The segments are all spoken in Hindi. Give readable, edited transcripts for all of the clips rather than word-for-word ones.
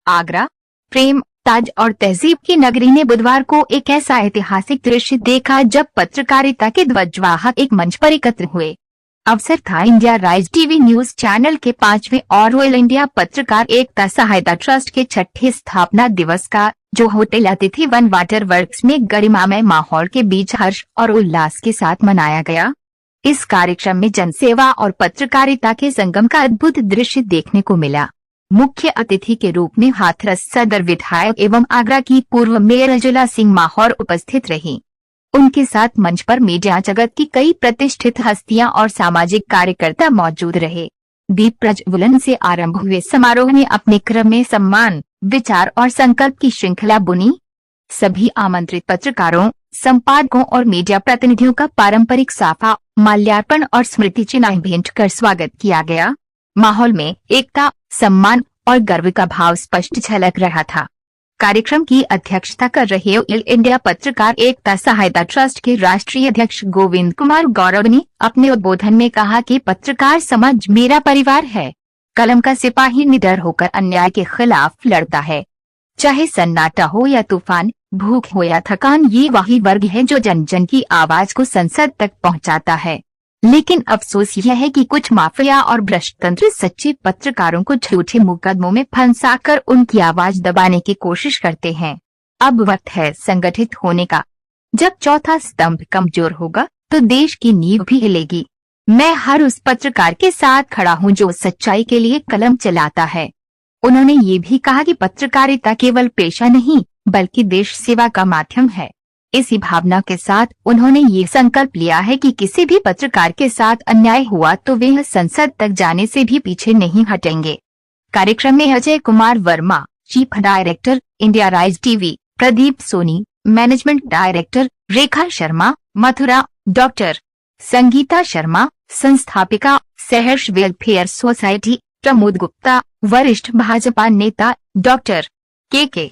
आगरा, प्रेम, ताज और तहजीब की नगरी ने बुधवार को एक ऐसा ऐतिहासिक दृश्य देखा जब पत्रकारिता के ध्वजवाहक एक मंच पर एकत्र हुए। अवसर था India Rise TV news channel के 5वें और ऑल इंडिया पत्रकार एकता सहायता ट्रस्ट के 6ठे स्थापना दिवस का, जो होटल अतिथि वन वाटर वर्क्स में गरिमामय माहौल के बीच हर्ष और उल्लास के साथ मनाया गया। इस कार्यक्रम में जनसेवा और पत्रकारिता के संगम का अद्भुत दृश्य देखने को मिला। मुख्य अतिथि के रूप में हाथरस सदर विधायक एवं आगरा की पूर्व मेयर अजला सिंह माहौर उपस्थित रहीं। उनके साथ मंच पर मीडिया जगत की कई प्रतिष्ठित हस्तियां और सामाजिक कार्यकर्ता मौजूद रहे। दीप प्रज्वलन से आरंभ हुए समारोह ने अपने क्रम में सम्मान, विचार और संकल्प की श्रृंखला बुनी। सभी आमंत्रित पत्रकारों, संपादकों और मीडिया प्रतिनिधियों का पारंपरिक साफा, माल्यार्पण और स्मृति चिन्ह भेंट कर स्वागत किया गया। माहौल में एकता, सम्मान और गर्व का भाव स्पष्ट झलक रहा था। कार्यक्रम की अध्यक्षता कर रहे ऑल इंडिया पत्रकार एकता सहायता ट्रस्ट के राष्ट्रीय अध्यक्ष गोविंद कुमार गौरव ने अपने उद्बोधन में कहा कि पत्रकार समाज मेरा परिवार है। कलम का सिपाही निडर होकर अन्याय के खिलाफ लड़ता है। चाहे सन्नाटा हो या तूफान, भूख हो या थकान, ये वही वर्ग है जो जन जन की आवाज को संसद तक पहुंचाता है। लेकिन अफसोस यह है कि कुछ माफिया और भ्रष्ट तंत्र सच्चे पत्रकारों को झूठे मुकदमों में फंसाकर उनकी आवाज दबाने की कोशिश करते हैं। अब वक्त है संगठित होने का। जब चौथा स्तंभ कमजोर होगा तो देश की नींव भी हिलेगी। मैं हर उस पत्रकार के साथ खड़ा हूं जो सच्चाई के लिए कलम चलाता है। उन्होंने ये भी कहा कि पत्रकारिता केवल पेशा नहीं बल्कि देश सेवा का माध्यम है। इसी भावना के साथ उन्होंने ये संकल्प लिया है कि किसी भी पत्रकार के साथ अन्याय हुआ तो वे संसद तक जाने से भी पीछे नहीं हटेंगे। कार्यक्रम में Ajay Kumar Verma, chief director India Rise TV, Pradeep Soni, management director Rekha Sharma, Mathura, doctor Sangeeta Sharma, संस्थापिका सहर्ष वेलफेयर सोसाइटी, प्रमोद गुप्ता, वरिष्ठ भाजपा नेता डॉक्टर के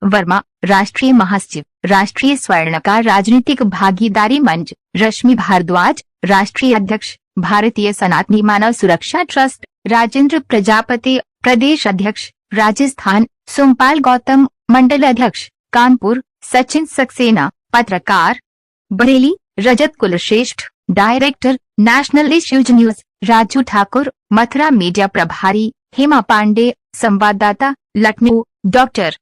वर्मा, राष्ट्रीय महासचिव, राष्ट्रीय स्वर्णकार राजनीतिक भागीदारी मंच, रश्मि भारद्वाज, राष्ट्रीय अध्यक्ष, भारतीय सनातनी मानव सुरक्षा ट्रस्ट, राजेंद्र प्रजापति, प्रदेश अध्यक्ष, राजस्थान, सोमपाल गौतम, मंडल अध्यक्ष, कानपुर, सचिन सक्सेना, पत्रकार, Bareilly, Rajat Kulshreshtha, director, national issues news, Raju Thakur, Mathura media प्रभारी, हेमा पांडे, संवाददाता, लखनऊ, डॉक्टर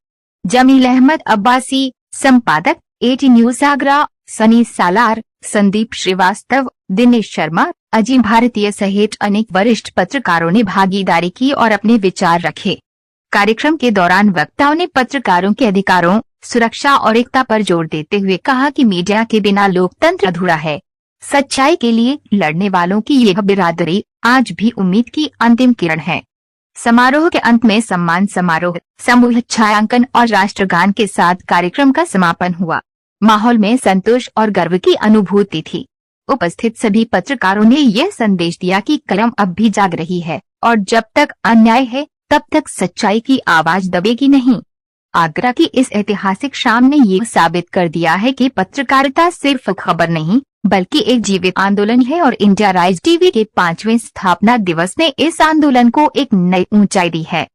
जमील अहमद अब्बासी, संपादक, एटी न्यूज आगरा, सनी सालार, संदीप श्रीवास्तव, दिनेश शर्मा, अजीम भारतीय सहित अनेक वरिष्ठ पत्रकारों ने भागीदारी की और अपने विचार रखे। कार्यक्रम के दौरान वक्ताओं ने पत्रकारों के अधिकारों, सुरक्षा और एकता पर जोर देते हुए कहा कि मीडिया के बिना लोकतंत्र अधूरा है। सच्चाई के लिए लड़ने वालों की यह बिरादरी आज भी उम्मीद की अंतिम किरण है। समारोह के अंत में सम्मान समारोह, समूह छायांकन और राष्ट्रगान के साथ कार्यक्रम का समापन हुआ। माहौल में संतोष और गर्व की अनुभूति थी। उपस्थित सभी पत्रकारों ने यह संदेश दिया कि कलम अब भी जाग रही है और जब तक अन्याय है तब तक सच्चाई की आवाज दबेगी नहीं। आगरा की इस ऐतिहासिक शाम ने ये साबित कर दिया है कि पत्रकारिता सिर्फ खबर नहीं बल्कि एक जीवित आंदोलन है और इंडिया राइज टीवी के 5वें स्थापना दिवस ने इस आंदोलन को एक नई ऊंचाई दी है।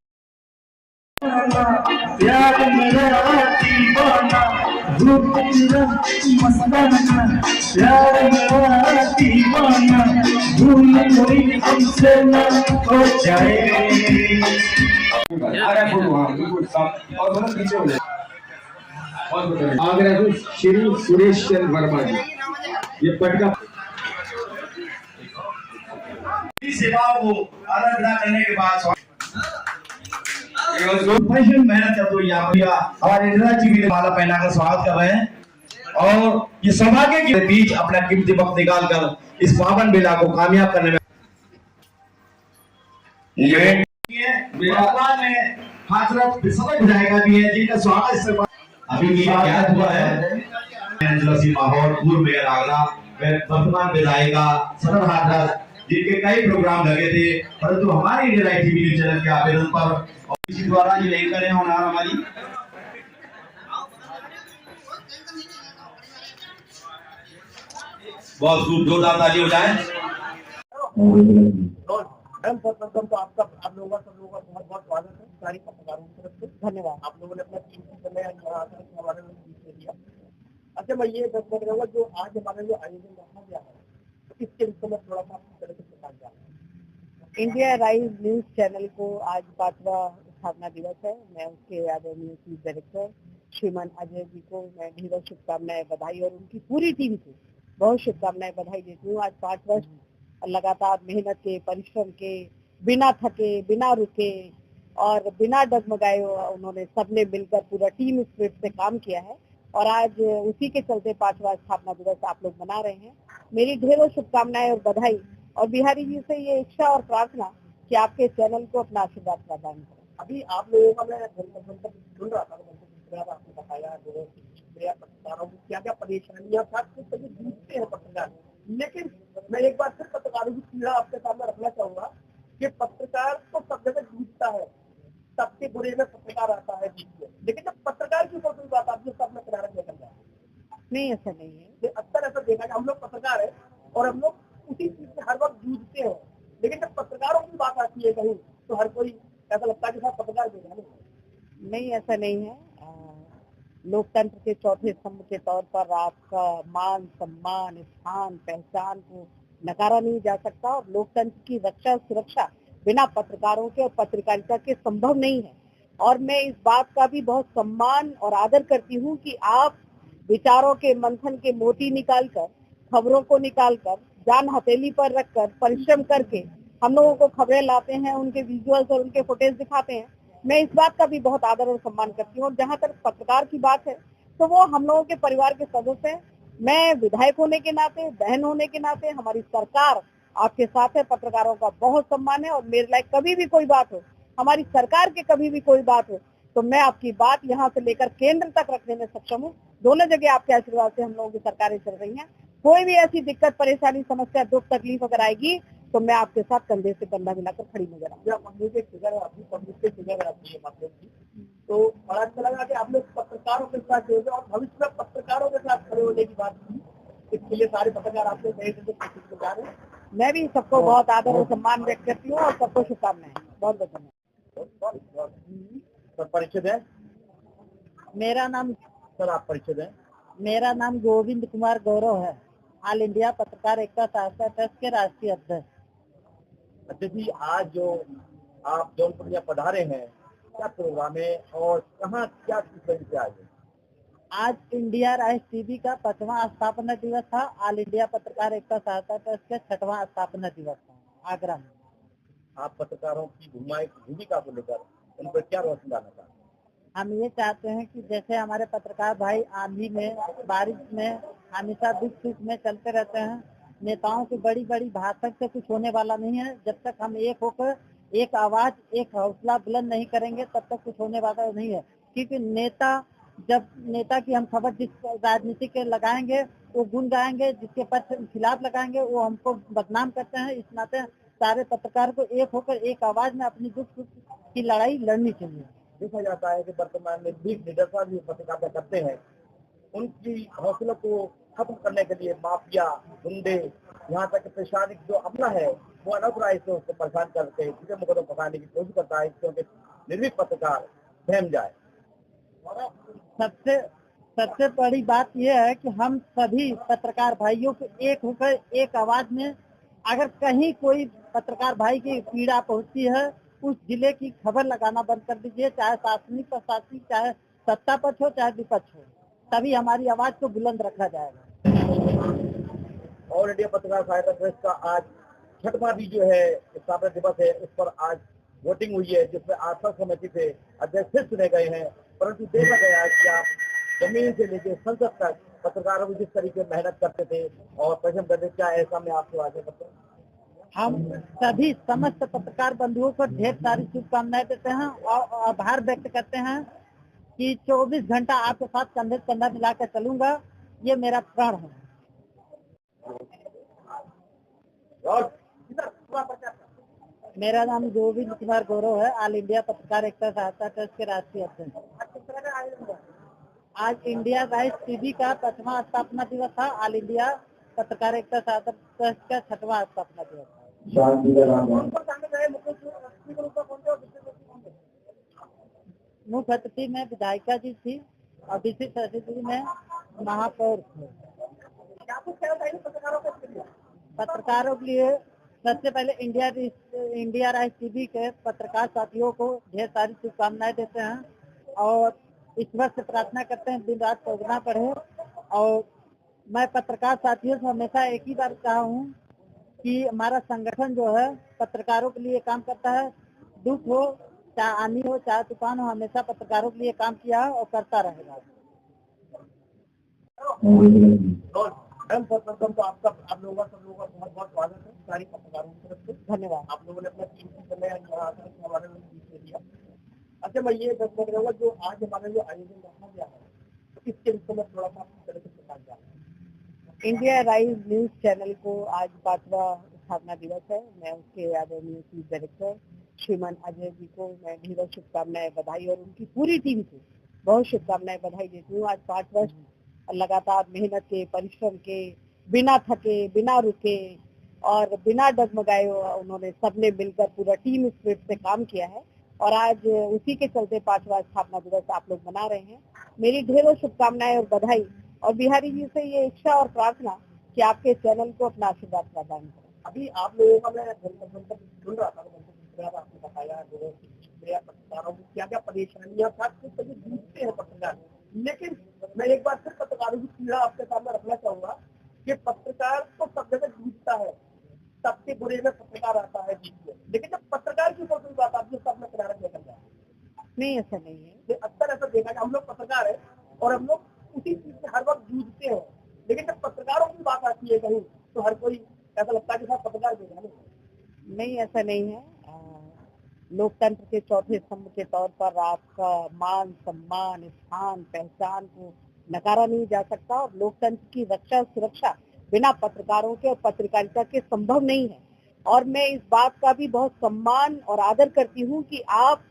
आगरा से श्री सुरेश चंद्र वर्मा जी, ये पटका सेवाओं को आराधना करने के बाद मेहनत करते हुए यहाँ पर हमारे इंदिरा जी भी माला पहनाकर स्वागत कर रहे हैं और ये सौभाग्य के बीच अपना कीमती वक्त निकालकर इस पावन मेला को कामयाब करने में हाथरस विधायिका भी है जिनका स्वागत इस अभी ज्ञात हुआ है। माहौल पूर्व मेयर आगरा, वर्तमान विधायिका सदर हाथरस, जिनके कई प्रोग्राम लगे थे परंतु हमारे India Rise TV news channel के आवेदन पर और इसी द्वारा ये नहीं करें होनार हमारी बहुत खूब जोरदार ताली हो जाए। तो आप लोगों का बहुत बहुत स्वागत है। सारी पत्रकारों की तरफ से धन्यवाद। आप लोगों ने अपना कीमती समय यहाँ आकर हमारे लिए दिया। अच्छा, मैं ये दस मिनट रहूँगा, जो आज हमारा जो आयोजन रखा गया है इसके विषय में थोड़ा सा आपकी तरफ से प्रकाश डालें। इंडिया राइज न्यूज चैनल को आज 5वां स्थापना दिवस है। मैं उसके आदरणीय चीफ डायरेक्टर श्रीमान अजय जी को मैं ढेरों शुभकामनाएं, बधाई और उनकी पूरी टीम को बहुत शुभकामनाएं, बधाई देती हूँ। आज 5 वर्ष लगातार मेहनत के, परिश्रम के, बिना थके, बिना रुके और बिना डगमगाए उन्होंने सबने मिलकर पूरा टीम स्पिरिट से काम किया है और आज उसी के चलते 5वां स्थापना दिवस आप लोग मना रहे हैं। मेरी ढेरों शुभकामनाएं और बधाई और बिहारी जी से ये इच्छा और प्रार्थना कि आपके चैनल को अपना आशीर्वाद प्रदान करें। अभी आप लोगों का मैं सुन रहा था, आपने बताया पत्रकारों को क्या क्या परेशानियां था, सभी जूझते हैं पत्रकार। लेकिन मैं एक बार फिर पत्रकारों की पीड़ा आपके सामने रखना चाहूंगा कि पत्रकार तो सब जगह जूझता है, सबके बुरे में पत्रकार आता है बीच में, लेकिन जब पत्रकार की कोई बात आती है सब में किनारे निकल जाए। नहीं, ऐसा नहीं है। अक्सर ऐसा देखा कि हम लोग पत्रकार है और हम लोग उसी चीज से हर वक्त जूझते हैं, लेकिन जब पत्रकारों की बात आती है कहीं तो हर कोई ऐसा लगता है कि साहब पत्रकार बेगाने। नहीं, ऐसा नहीं है। लोकतंत्र के चौथे स्तंभ के तौर पर आपका मान, सम्मान, स्थान, पहचान को नकारा नहीं जा सकता और लोकतंत्र की रक्षा सुरक्षा बिना पत्रकारों के और पत्रकारिता के संभव नहीं है। और मैं इस बात का भी बहुत सम्मान और आदर करती हूँ कि आप विचारों के मंथन के मोती निकालकर, खबरों को निकालकर, जान हथेली पर रखकर, परिश्रम करके हम लोगों को खबरें लाते हैं, उनके विजुअल्स और उनके फुटेज दिखाते हैं। मैं इस बात का भी बहुत आदर और सम्मान करती हूँ। और जहाँ तक पत्रकार की बात है तो वो हम लोगों के परिवार के सदस्य हैं। मैं विधायक होने के नाते, बहन होने के नाते, हमारी सरकार आपके साथ है, पत्रकारों का बहुत सम्मान है और मेरे लायक कभी भी कोई बात हो, हमारी सरकार के कभी भी कोई बात हो तो मैं आपकी बात यहाँ से लेकर केंद्र तक रखने में सक्षम हूँ। दोनों जगह आपके आशीर्वाद से हम लोगों की सरकारें चल रही हैं। कोई भी ऐसी दिक्कत, परेशानी, समस्या, दुख, तकलीफ अगर आएगी तो मैं आपके साथ कंधे से कंधा मिलाकर खड़ी नजर आऊंगी। तो बड़ा अच्छा लगा कि आप लोग पत्रकारों के साथ जुड़े और भविष्य में पत्रकारों के साथ खड़े होने की बात की। इसके लिए सारे पत्रकार आपसे कोशिश कर रहे हैं। मैं भी सबको बहुत आदर और सम्मान व्यक्त करती हूँ और सबको शुभकामनाएं। बहुत बहुत धन्यवाद। परिचय है? मेरा नाम सर, आप परिचय है? मेरा नाम गोविंद कुमार गौरव है, ऑल इंडिया पत्रकार एकता सहायता ट्रस्ट के राष्ट्रीय अध्यक्ष। अच्छा जी, आज जो आप जौनपुर में पधारे हैं, क्या प्रोग्राम है और कहाँ क्या चीज से आए? आज इंडिया राइज टीवी का 5वां स्थापना दिवस था। ऑल इंडिया पत्रकार एकता सहायता ट्रस्ट के 6वां स्थापना दिवस था आगरा में। आप पत्रकारों की भूमिका को लेकर उन पर क्या रोशनी डालना चाहते हैं? हम ये चाहते हैं कि जैसे हमारे पत्रकार भाई आंधी में, बारिश में, हमेशा दुख सुख में चलते रहते हैं। नेताओं की बड़ी बड़ी भाषण से कुछ होने वाला नहीं है। जब तक हम एक होकर एक आवाज, एक हौसला बुलंद नहीं करेंगे तब तक कुछ होने वाला नहीं है। क्योंकि जब नेता की हम खबर जिस राजनीति के लगाएंगे वो गुण गाएंगे, जिसके पक्ष खिलाफ लगाएंगे वो हमको बदनाम करते हैं। इस नाते सारे पत्रकार को एक होकर एक आवाज में अपनी दुख सुख की लड़ाई लड़नी चाहिए। देखा जाता है कि वर्तमान में बिग लीडर भी पत्रकारिता करते हैं, उनकी हौसलों को खत्म करने के लिए माफिया, गुंडे, यहाँ तक प्रशासनिक जो अमला है वो अनौपचारिक से उसको परेशान करके किसी मुकदमा पकड़ने की कोशिश करता है क्योंकि निर्भीक पत्रकार बहम जाए। सबसे बड़ी बात यह है कि हम सभी पत्रकार भाइयों को एक होकर एक आवाज में, अगर कहीं कोई पत्रकार भाई की पीड़ा पहुंचती है उस जिले की खबर लगाना बंद कर दीजिए, चाहे शासनिक प्रशासनिक, चाहे सत्ता पक्ष हो चाहे विपक्ष हो, तभी हमारी आवाज को बुलंद रखा जाएगा। ऑल इंडिया पत्रकार सहायता ट्रस्ट का आज 6वां भी जो है स्थापना दिवस है, उस पर आज वोटिंग हुई है जिसमें आर्थिक समिति से अध्यक्ष फिर चुने गए हैं। परंतु देखा गया कि आप जमीन से लेकर संसद तक पत्रकारों को जिस तरीके मेहनत करते थे और परिश्रम करते, क्या ऐसा में आपको आगे पत्र? हम सभी समस्त पत्रकार बंधुओं को ढेर सारी शुभकामनाएं देते हैं और आभार व्यक्त करते हैं कि 24 घंटा आपके साथ कंधे से कंधा मिलाकर चलूंगा, ये मेरा प्रण है। मेरा नाम गोविंद कुमार गौरव है, ऑल इंडिया पत्रकार एकता सहायता ट्रस्ट के राष्ट्रीय अध्यक्ष। आज इंडिया राइज टीवी का 5वां स्थापना दिवस था। ऑल इंडिया पत्रकार एकता सहायता ट्रस्ट का 6वां स्थापना दिवस था। मुख्य अतिथि में विधायिका जी थी और विशिष्ट अतिथि में महापौर थे। क्या कुछ कहना चाहिए पत्रकारों को इसके लिए? पत्रकारों के लिए सबसे पहले इंडिया राइज टीवी के पत्रकार साथियों को ढेर सारी शुभकामनाएं देते हैं और ईश्वर से प्रार्थना करते हैं दिन रात प्रोग्राम पढ़े। और मैं पत्रकार साथियों से हमेशा एक ही बात कहा हूँ कि हमारा संगठन जो है पत्रकारों के लिए काम करता है। दुख हो चाहे आनी हो चाहे तूफान हो, हमेशा पत्रकारों के लिए काम किया है और करता रहेगा। मैडम सर्वप्रथम तो आप लोगों का सब लोगों का बहुत बहुत स्वागत है सारी पत्रकारों की तरफ से। धन्यवाद। आप लोगों ने अपना कीमती समय यहाँ आकर हमारे बीच में दिया। अच्छा मैं ये दर्शक रहूंगा जो आज हमारा जो आयोजन रखा गया है इसके विषय में थोड़ा सा आपकी तरह से बता जाए। इंडिया राइज न्यूज चैनल को आज 5वां स्थापना दिवस है। मैं उसके आदरणीय चीफ डायरेक्टर श्रीमान अजय जी को मैं ढेरों शुभकामनाएं बधाई और उनकी पूरी टीम को बहुत शुभकामनाएं बधाई देती हूँ। आज 5 वर्ष लगातार मेहनत के परिश्रम के बिना थके बिना रुके और बिना डगमगाए उन्होंने सबने मिलकर पूरा टीम स्पिरिट से काम किया है और आज उसी के चलते 5वां स्थापना दिवस आप लोग मना रहे हैं। मेरी ढेरों शुभकामनाएं और बधाई और बिहारी जी से ये इच्छा और प्रार्थना कि आपके चैनल को अपना आशीर्वाद प्रदान करें। अभी आप लोगों का मैं सुन रहा था आपने बताया जो पत्रकारों की क्या क्या परेशानियां जूझते हैं पत्रकार। लेकिन मैं एक बार फिर पत्रकारों की पीड़ा आपके सामने रखना चाहूंगा कि पत्रकार तो सब जगह जूझता है, सबके बुरे में पत्रकार आता है बीच में, लेकिन जब पत्रकार की कोई बात आती है सब में किनारा निकल जाता है। नहीं ऐसा नहीं है, ये अक्सर ऐसा देखा है हम लोग पत्रकार है और हम लोग उसी चीज से हर वक्त जूझते हैं, लेकिन जब पत्रकारों की बात आती है कहीं तो हर कोई ऐसा लगता है कि साहब पत्रकार देखा नहीं ऐसा नहीं है। लोकतंत्र के चौथे स्तंभ के तौर पर आपका मान सम्मान स्थान पहचान को नकारा नहीं जा सकता और लोकतंत्र की रक्षा सुरक्षा बिना पत्रकारों के और पत्रकारिता के संभव नहीं है। और मैं इस बात का भी बहुत सम्मान और आदर करती हूँ कि आप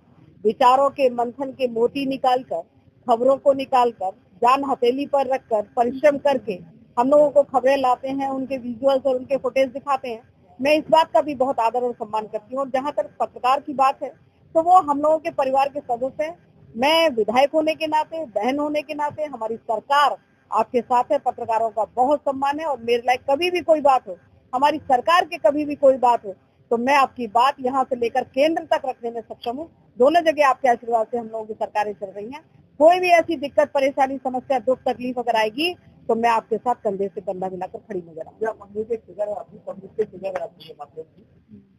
विचारों के मंथन के मोती निकालकर खबरों को निकालकर जान हथेली पर रखकर परिश्रम करके हम लोगों को खबरें लाते हैं, उनके विजुअल्स और उनके फुटेज दिखाते हैं। मैं इस बात का भी बहुत आदर और सम्मान करती हूँ। और जहाँ तक पत्रकार की बात है तो वो हम लोगों के परिवार के सदस्य हैं। मैं विधायक होने के नाते बहन होने के नाते हमारी सरकार आपके साथ है, पत्रकारों का बहुत सम्मान है और मेरे लायक कभी भी कोई बात हो, हमारी सरकार के कभी भी कोई बात हो तो मैं आपकी बात यहाँ से लेकर केंद्र तक रखने में सक्षम हूँ। दोनों जगह आपके आशीर्वाद से हम लोगों की सरकारें चल रही हैं। कोई भी ऐसी दिक्कत परेशानी समस्या दुख तकलीफ अगर आएगी तो मैं आपके साथ कंधे से कंधा मिलाकर खड़ी नजर आऊंगी।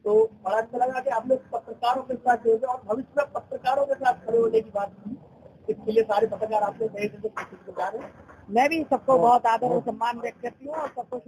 तो बड़ा अच्छा लगा कि आप लोग पत्रकारों के साथ जुड़े और भविष्य में पत्रकारों के साथ खड़े होने की बात की। इसके लिए सारे पत्रकार आपसे कोशिश कर रहे हैं। मैं भी सबको बहुत आदर और सम्मान व्यक्त करती हूँ और सबको